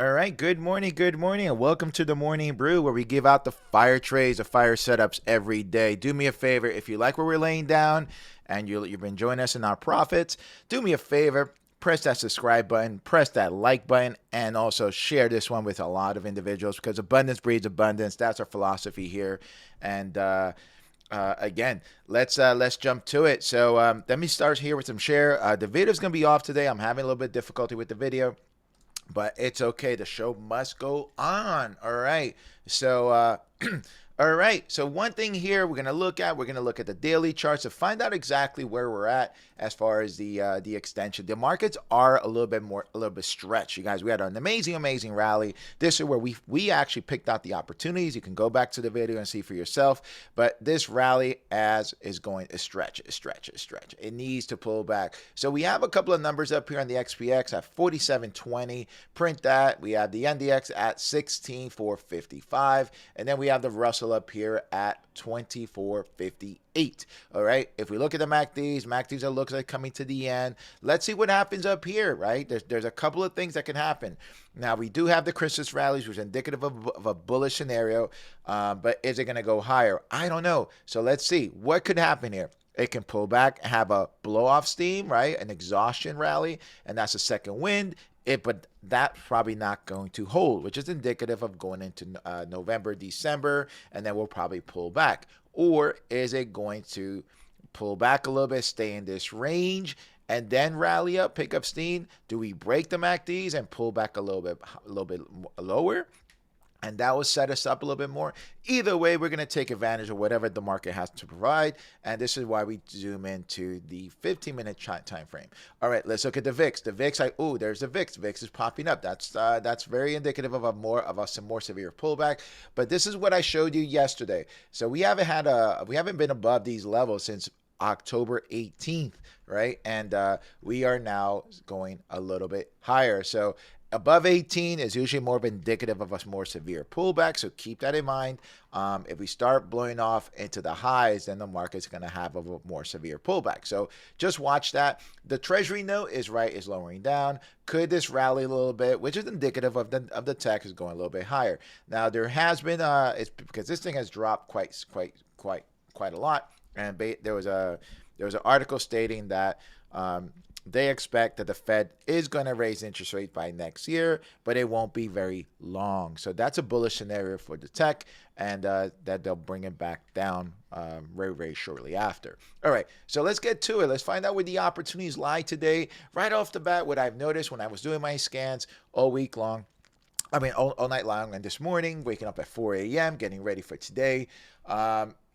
All right, good morning, and welcome to the Morning Brew, where we give out the fire trays, the fire setups every day. Do me a favor, if you like what we're laying down and you've been joining us in our profits, do me a favor, press that subscribe button, press that like button, and also share this one with a lot of individuals because abundance breeds abundance. That's our philosophy here. And again, let's jump to it. So let me start here with some share. The video's gonna be off today. I'm having a little bit of difficulty with the video, but it's okay. The show must go on. All right. So, all right. So one thing here we're gonna look at the daily charts to find out exactly where we're at as far as the extension. The markets are a little bit stretched. You guys, we had an amazing rally. This is where we actually picked out the opportunities. You can go back to the video and see for yourself. But this rally is going to stretch. It needs to pull back. So we have a couple of numbers up here on the XPX at 4720. Print that. We have the NDX at 16455, and then we have the Russell up here at 2458. All right. If we look at the MACDs, it looks like coming to the end. Let's see what happens up here, right? There's a couple of things that can happen. Now, we do have the Christmas rallies, which is indicative of a bullish scenario. But is it going to go higher? I don't know. So let's see what could happen here. It can pull back, have a blow off steam, right? An exhaustion rally, and that's a second wind. But that's probably not going to hold, which is indicative of going into November, December, and then we'll probably pull back. Or is it going to pull back a little bit, stay in this range, and then rally up, pick up steam? Do we break the MACDs and pull back a little bit lower? And that will set us up a little bit more. Either way, we're going to take advantage of whatever the market has to provide. And this is why we zoom into the 15-minute time frame. All right, let's look at the VIX. The VIX, there's the VIX. VIX is popping up. That's very indicative of some more severe pullback. But this is what I showed you yesterday. So we haven't been above these levels since October 18th, right? And we are now going a little bit higher. So above 18 is usually more indicative of a more severe pullback, so keep that in mind. If we start blowing off into the highs, then the market's going to have a more severe pullback. So just watch that. The Treasury note is lowering down. Could this rally a little bit, which is indicative of the tech is going a little bit higher. Now there has been it's because this thing has dropped quite a lot, and there was an article stating that they expect that the Fed is going to raise interest rates by next year, but it won't be very long. So that's a bullish scenario for the tech, and that they'll bring it back down very shortly after. All right, so let's get to it. Let's find out where the opportunities lie today. Right off the bat, what I've noticed when I was doing my scans all week long, all night long, and this morning, waking up at 4 a.m., getting ready for today,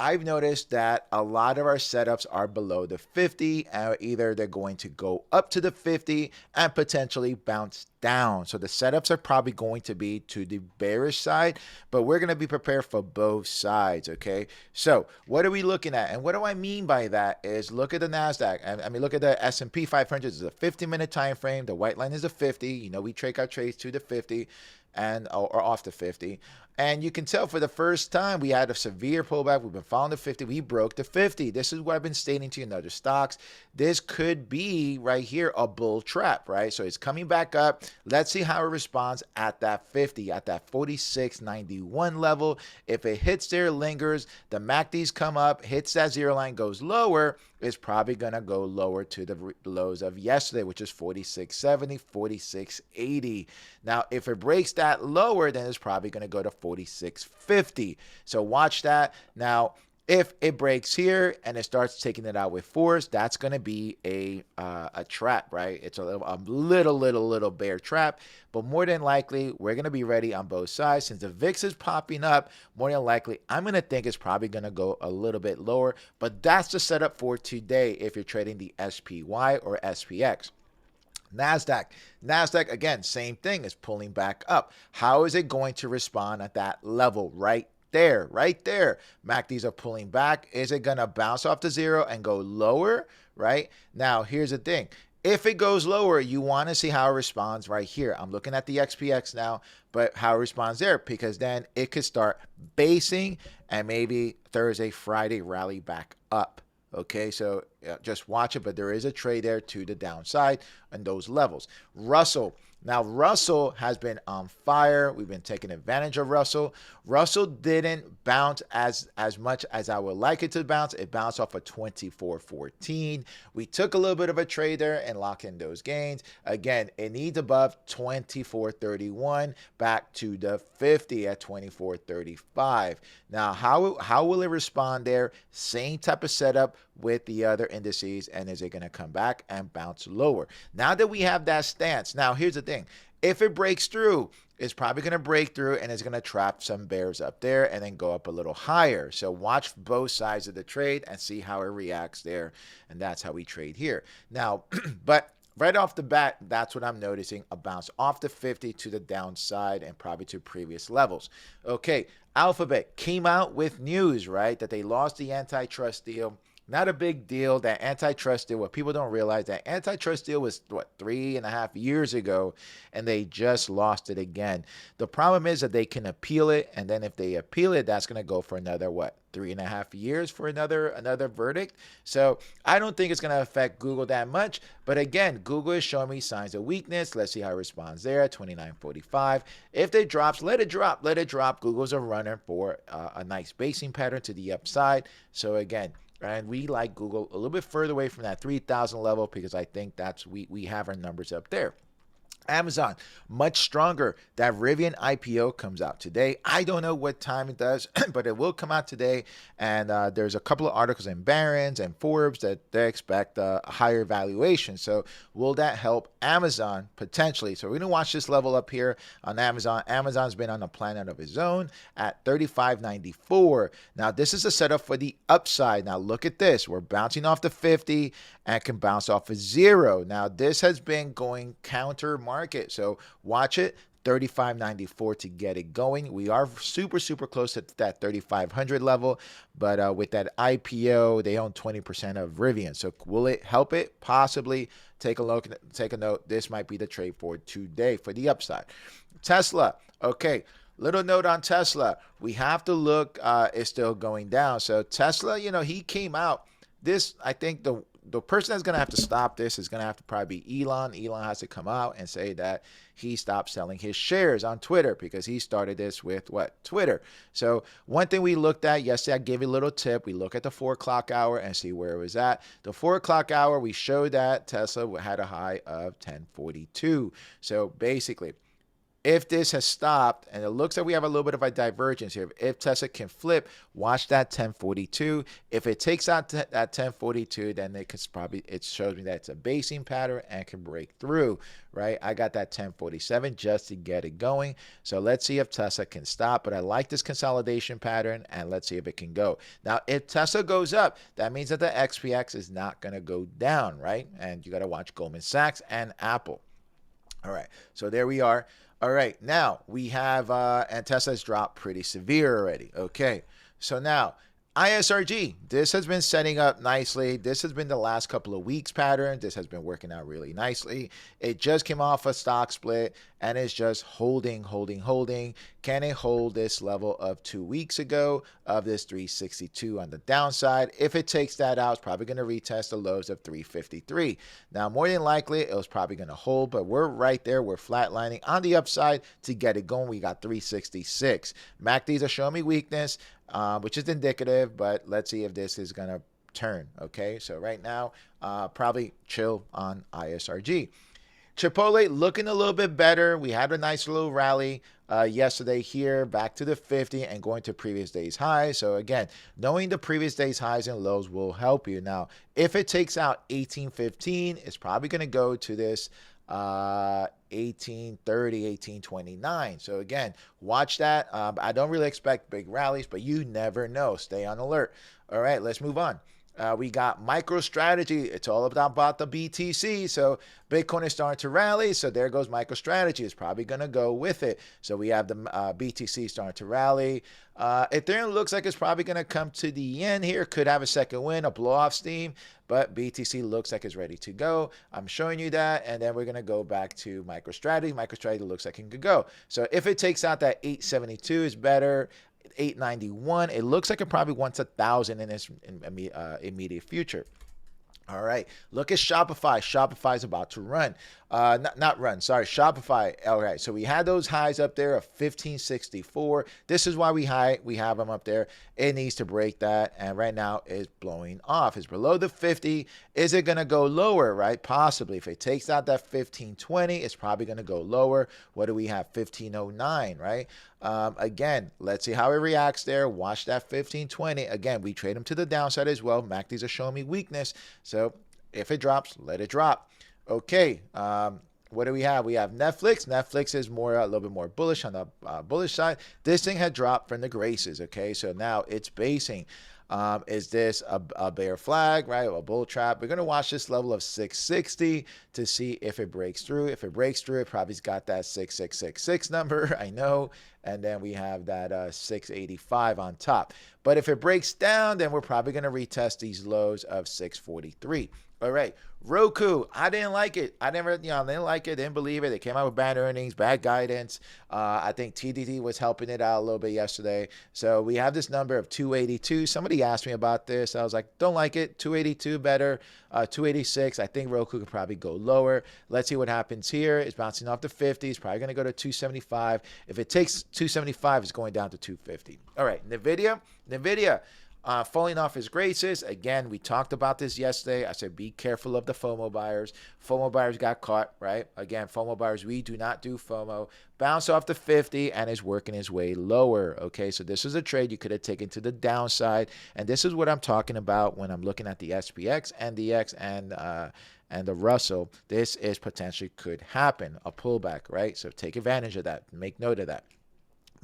I've noticed that a lot of our setups are below the 50, and either they're going to go up to the 50 and potentially bounce down. So the setups are probably going to be to the bearish side, but we're going to be prepared for both sides, okay? So what are we looking at? And what do I mean by that is look at the Nasdaq. Look at the S&P 500. This is a 50-minute time frame. The white line is a 50. You know, we take our trades to the 50 or off the 50. And you can tell for the first time we had a severe pullback. We've been following the 50. We broke the 50. This is what I've been stating to you in other stocks. This could be right here a bull trap, right? So it's coming back up. Let's see how it responds at that 50, at that 46.91 level. If it hits there, lingers, the MACDs come up, hits that zero line, goes lower, it's probably going to go lower to the lows of yesterday, which is 46.70, 46.80. Now, if it breaks that lower, then it's probably going to go to 46.50. So watch that. Now, if it breaks here and it starts taking it out with force, that's going to be a trap, right? It's a little bear trap, but more than likely, we're going to be ready on both sides. Since the VIX is popping up, more than likely, I'm going to think it's probably going to go a little bit lower, but that's the setup for today if you're trading the SPY or SPX. Nasdaq, again, same thing, is pulling back up. How is it going to respond at that level right there? MACDs are pulling back. Is it going to bounce off to zero and go lower, right? Now, here's the thing. If it goes lower, you want to see how it responds right here. I'm looking at the XPX now, but how it responds there, because then it could start basing and maybe Thursday, Friday rally back up. Okay, so just watch it, but there is a trade there to the downside on those levels. Russell. Now, Russell has been on fire. We've been taking advantage of Russell. Russell didn't bounce as much as I would like it to bounce. It bounced off of 24.14. We took a little bit of a trade there and locked in those gains. Again, it needs above 24.31 back to the 50 at 24.35. Now, how will it respond there? Same type of setup with the other indices, and is it going to come back and bounce lower? Now that we have that stance, now here's the thing. If it breaks through, it's probably going to break through and it's going to trap some bears up there and then go up a little higher. So watch both sides of the trade and see how it reacts there, and that's how we trade here. Now, but right off the bat, that's what I'm noticing, a bounce off the 50 to the downside and probably to previous levels. Okay, Alphabet came out with news, right, that they lost the antitrust deal. Not a big deal. That antitrust deal, what people don't realize, that antitrust deal was, 3.5 years ago, and they just lost it again. The problem is that they can appeal it, and then if they appeal it, that's going to go for another, 3.5 years for another verdict. So I don't think it's going to affect Google that much. But again, Google is showing me signs of weakness. Let's see how it responds there at 29.45. If it drops, let it drop. Let it drop. Google's a runner for a nice basing pattern to the upside. So again, and we like Google a little bit further away from that 3,000 level because I think that's we have our numbers up there. Amazon, much stronger. That Rivian IPO comes out today. I don't know what time it does, but it will come out today. And there's a couple of articles in Barron's and Forbes that they expect a higher valuation. So will that help Amazon potentially? So we're going to watch this level up here on Amazon. Amazon's been on a planet of its own at 35.94. Now, this is a setup for the upside. Now, look at this. We're bouncing off the 50 and can bounce off a 0. Now, this has been going counter market. So watch it. 35.94 to get it going. We are super close to that 3,500 level, but with that IPO, they own 20% of Rivian. So will it help it? Possibly. Take a look, take a note. This might be the trade for today for the upside. Tesla. Okay. Little note on Tesla. We have to look, it's still going down. So Tesla, he came out. This, I think the person that's going to have to stop this is going to have to probably be Elon. Elon has to come out and say that he stopped selling his shares on Twitter because he started this with Twitter. So one thing we looked at yesterday, I gave you a little tip. We look at the 4 o'clock hour and see where it was at. The 4 o'clock hour, we showed that Tesla had a high of 1042. So basically, if this has stopped, and it looks like we have a little bit of a divergence here, if Tesla can flip, watch that 1042. If it takes out that 1042, then it shows me that it's a basing pattern and can break through, right? I got that 1047 just to get it going. So let's see if Tesla can stop. But I like this consolidation pattern, and let's see if it can go. Now, if Tesla goes up, that means that the XPX is not going to go down, right? And you got to watch Goldman Sachs and Apple. All right, so there we are. All right, now we have, and Tesla's dropped pretty severe already. Okay, so now ISRG, this has been setting up nicely. This has been the last couple of weeks pattern. This has been working out really nicely. It just came off a stock split and it's just holding. Can it hold this level of 2 weeks ago of this 362 on the downside? If it takes that out, it's probably going to retest the lows of 353. Now, more than likely, it was probably going to hold, but we're right there. We're flatlining on the upside to get it going. We got 366. MACDs are showing me weakness, which is indicative, but let's see if this is going to turn. Okay, so right now, probably chill on ISRG. Chipotle looking a little bit better. We had a nice little rally yesterday here, back to the 50 and going to previous day's highs. So again, knowing the previous day's highs and lows will help you. Now, if it takes out 1815, it's probably going to go to this 1830, 1829. So again, watch that. I don't really expect big rallies, but you never know. Stay on alert. All right, let's move on. We got MicroStrategy. It's all about the BTC. So Bitcoin is starting to rally. So there goes MicroStrategy. It's probably going to go with it. So we have the BTC starting to rally. Ethereum looks like it's probably going to come to the end here. Could have a second win, a blow off steam. But BTC looks like it's ready to go. I'm showing you that. And then we're going to go back to MicroStrategy. MicroStrategy looks like it could go. So if it takes out that 872 is better. 891. It looks like it probably wants 1,000 in its immediate future. All right. Look at Shopify. Shopify is about to run. Not run. Sorry, Shopify. All right. So we had those highs up there of 1564. This is why we have them up there. It needs to break that, and right now it's blowing off. It's below the 50. Is it gonna go lower? Right? Possibly. If it takes out that 1520, it's probably gonna go lower. What do we have? 1509. Right? Again, let's see how it reacts there. Watch that 1520. Again, we trade them to the downside as well. MACDs are showing me weakness. So if it drops, let it drop. Okay. What do we have? We have Netflix. Netflix is a little bit more bullish on the bullish side. This thing had dropped from the graces. Okay. So now it's basing. Is this a bear flag, right? A bull trap? We're going to watch this level of 660 to see if it breaks through. If it breaks through, it probably's got that 6666 number. I know. And then we have that 685 on top. But if it breaks down, then we're probably going to retest these lows of 643. All right. Roku, I didn't like it. I didn't like it. Didn't believe it. They came out with bad earnings, bad guidance. I think TDD was helping it out a little bit yesterday. So we have this number of 282. Somebody asked me about this. I was like, don't like it. 282 better. 286. I think Roku could probably go lower. Let's see what happens here. It's bouncing off the 50. It's probably going to go to 275. If it takes 275, it's going down to 250. All right. Nvidia. Falling off his graces. Again, we talked about this yesterday. I said, be careful of the FOMO buyers. FOMO buyers got caught, right? Again, FOMO buyers, we do not do FOMO. Bounce off the 50 and is working his way lower. Okay, so this is a trade you could have taken to the downside. And this is what I'm talking about when I'm looking at the SPX, NDX, and the Russell. This is potentially could happen, a pullback, right? So take advantage of that. Make note of that.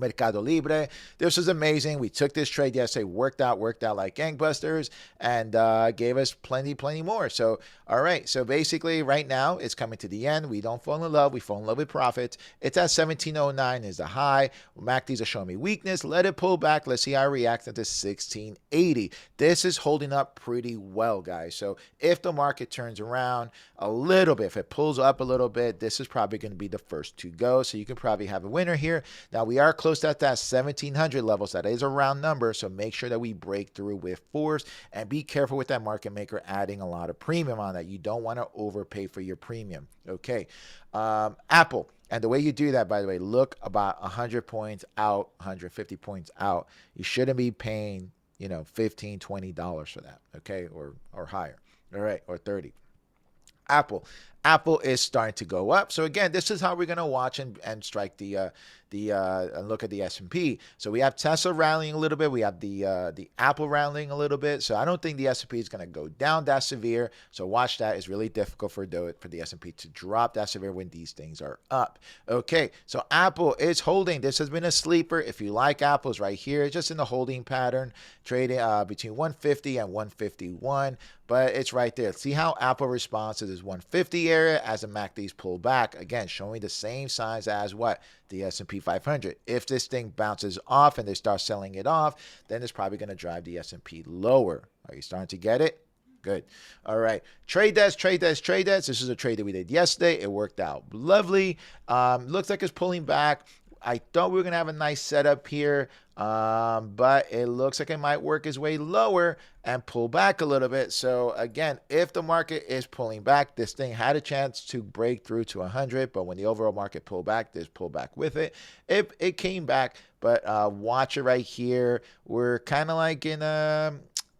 Mercado Libre. This was amazing. We took this trade yesterday, worked out like gangbusters, and gave us plenty more. So, all right. So basically, right now, it's coming to the end. We don't fall in love. We fall in love with profits. It's at 1709 is the high. MACDs are showing me weakness. Let it pull back. Let's see how it reacts into 1680. This is holding up pretty well, guys. So if the market turns around a little bit, if it pulls up a little bit, this is probably going to be the first to go. So you can probably have a winner here. Now, we are close at that 1700 levels. That is a round number, so make sure that we break through with force, and be careful with that market maker adding a lot of premium on that. You don't want to overpay for your premium. Okay. Apple. And the way you do that, by the way, look about 100 points out, 150 points out. You shouldn't be paying, $15, $20 for that, okay, or higher. All right, or 30. Apple is starting to go up. So again, this is how we're going to watch and strike the look at the S&P. So we have Tesla rallying a little bit. We have the Apple rallying a little bit. So I don't think the S&P is going to go down that severe. So watch that. It's really difficult for the S&P to drop that severe when these things are up. Okay, so Apple is holding. This has been a sleeper. If you like Apple's right here, it's just in the holding pattern, trading between 150 and 151. But it's right there. See how Apple responds to this 150 area as the MACDs pull back. Again, showing the same signs as what? The S&P 500. If this thing bounces off and they start selling it off, then it's probably going to drive the S&P lower. Are you starting to get it? Good. All right. Trade desk. This is a trade that we did yesterday. It worked out lovely. Looks like it's pulling back. I thought we were going to have a nice setup here, but it looks like it might work its way lower and pull back a little bit. So again, if the market is pulling back, this thing had a chance to break through to 100, but when the overall market pulled back, this pulled back with it. It came back, but watch it right here. We're kind of like in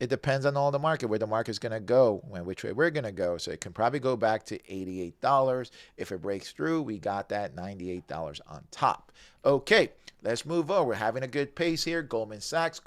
it depends on all the market, where the market's going to go, which way we're going to go. So it can probably go back to $88. If it breaks through, we got that $98 on top. Okay, let's move on. We're having a good pace here. Goldman Sachs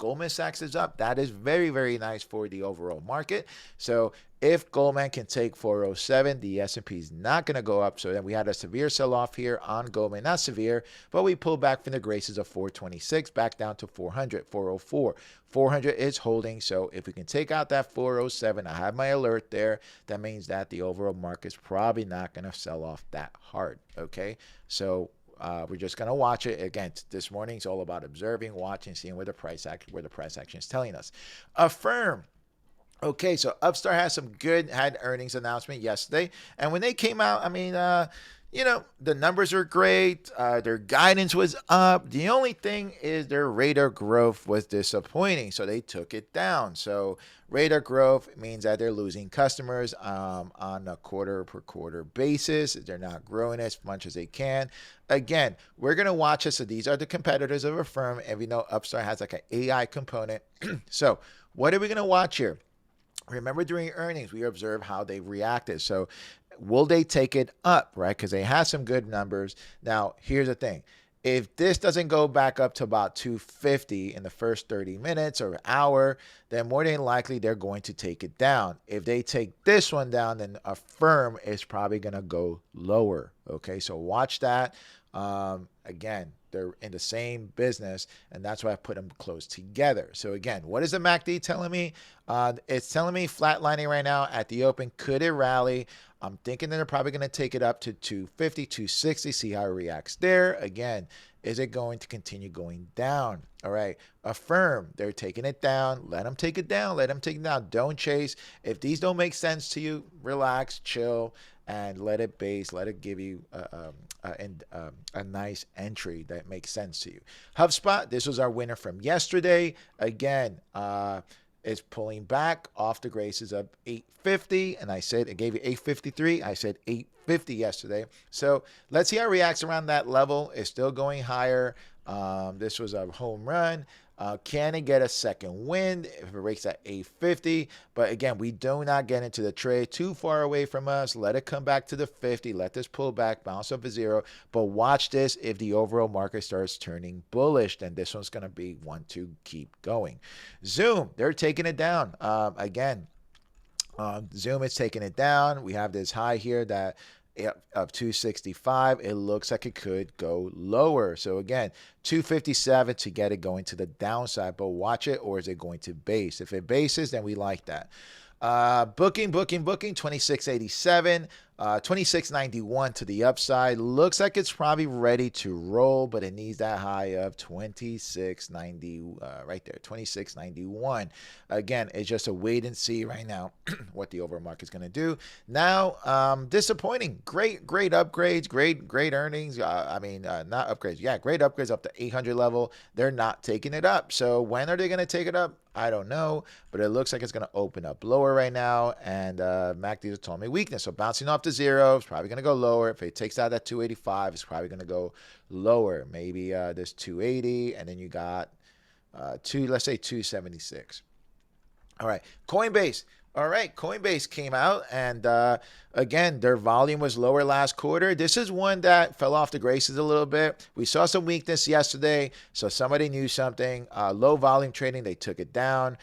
is up. That is very, very nice for the overall market. So if Goldman can take 407, the S&P is not going to go up. So then we had a severe sell-off here on Goldman. Not severe, but we pulled back from the graces of 426 back down to 400, 404. 400 is holding. So if we can take out that 407, I have my alert there. That means that the overall market's probably not going to sell off that hard. Okay, so we're just going to watch it. Again, this morning it's all about observing, watching, seeing where the price action is telling us. Affirm. Okay, so Upstart had earnings announcement yesterday, and when they came out, I mean, the numbers are great. Their guidance was up. The only thing is their rate of growth was disappointing, so they took it down. So rate of growth means that they're losing customers on a quarter per quarter basis. They're not growing as much as they can. Again, we're gonna watch this. So these are the competitors of a firm, and we know Upstart has like an AI component. So what are we gonna watch here? Remember during earnings, we observed how they reacted. So will they take it up, right? Because they had some good numbers. Now, here's the thing. If this doesn't go back up to about 250 in the first 30 minutes or hour, then more than likely they're going to take it down. If they take this one down, then a firm is probably going to go lower. Okay, so watch that. Again, they're in the same business, and that's why I put them close together. So again, what is the MACD telling me? It's telling me flatlining right now at the open. Could it rally? I'm thinking that they're probably going to take it up to 250, 260, see how it reacts there. Again, is it going to continue going down? All right. Affirm, they're taking it down. Let them take it down. Let them take it down. Don't chase. If these don't make sense to you, relax, chill, and let it base. Let it give you a nice entry that makes sense to you. Hubspot, this was our winner from yesterday. Again, is pulling back off the graces of 850, and I said it gave you 853. I said 850 yesterday. So let's see how it reacts around that level. It's still going higher. This was a home run. Can it get a second wind if it breaks at 850? But again, we do not get into the trade too far away from us. Let it come back to the 50. Let this pull back, bounce up a zero. But watch this. If the overall market starts turning bullish, then this one's going to be one to keep going. Zoom, they're taking it down. Again, Zoom is taking it down. We have this high here that of 265. It looks like it could go lower. So again, 257 to get it going to the downside, but watch it, or is it going to base? If it bases, then we like that. Booking, 2687, 2691 to the upside. Looks like it's probably ready to roll, but it needs that high of 2690, right there, 2691. Again, it's just a wait and see right now what the overall market is going to do. Now, disappointing. Great upgrades, great earnings. Not upgrades. Yeah, great upgrades up to 800 level. They're not taking it up. So when are they going to take it up? I don't know, but it looks like it's going to open up lower right now, and MACD told me weakness. So bouncing off to zero, it's probably going to go lower. If it takes out that 285, it's probably going to go lower. Maybe this 280, and then you got let's say 276. All right, Coinbase. All right, Coinbase came out, and again, their volume was lower last quarter. This is one that fell off the graces a little bit. We saw some weakness yesterday, so somebody knew something. Low volume trading, they took it down.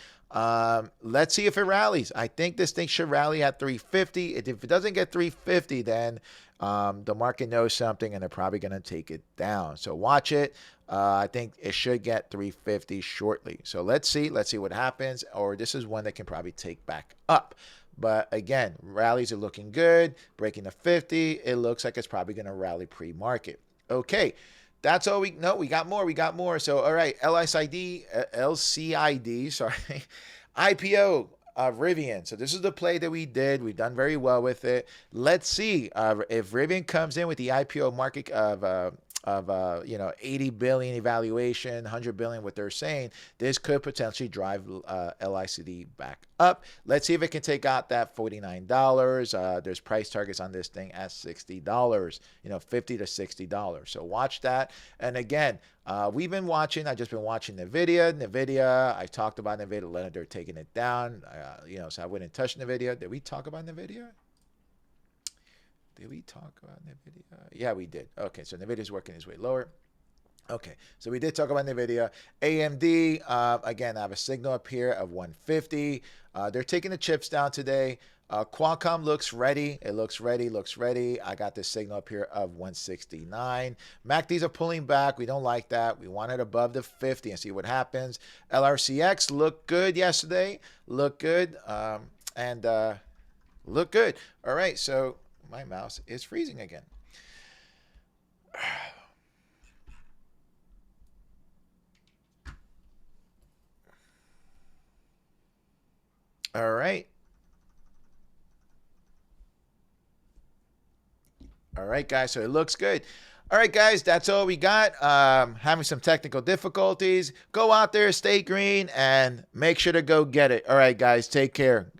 Let's see if it rallies. I think this thing should rally at 350. If it doesn't get 350, then the market knows something, and they're probably going to take it down. So watch it. I think it should get 350 shortly. So let's see what happens. Or this is one that can probably take back up. But again, rallies are looking good. Breaking the 50, it looks like it's probably going to rally pre-market. Okay, that's all we know. We got more. So all right, LCID, sorry, IPO. Rivian. So this is the play that we did. We've done very well with it. Let's see if Rivian comes in with the IPO market of 80 billion evaluation, 100 billion, what they're saying. This could potentially drive LICD back up. Let's see if it can take out that $49. There's price targets on this thing at $60, $50 to $60. So watch that. And again, I've just been watching Nvidia. I talked about Nvidia. They're taking it down. So I wouldn't touch Nvidia. Did we talk about Nvidia? Did we talk about Nvidia? Yeah, we did. Okay, so Nvidia's working its way lower. Okay, so we did talk about Nvidia. AMD, again, I have a signal up here of 150. They're taking the chips down today. Qualcomm looks ready. It looks ready. I got this signal up here of 169. MACDs are pulling back. We don't like that. We want it above the 50 and see what happens. LRCX looked good yesterday. Looked good. Look good. All right, so my mouse is freezing again. All right. All right, guys. So it looks good. All right, guys. That's all we got. Having some technical difficulties. Go out there, stay green, and make sure to go get it. All right, guys. Take care.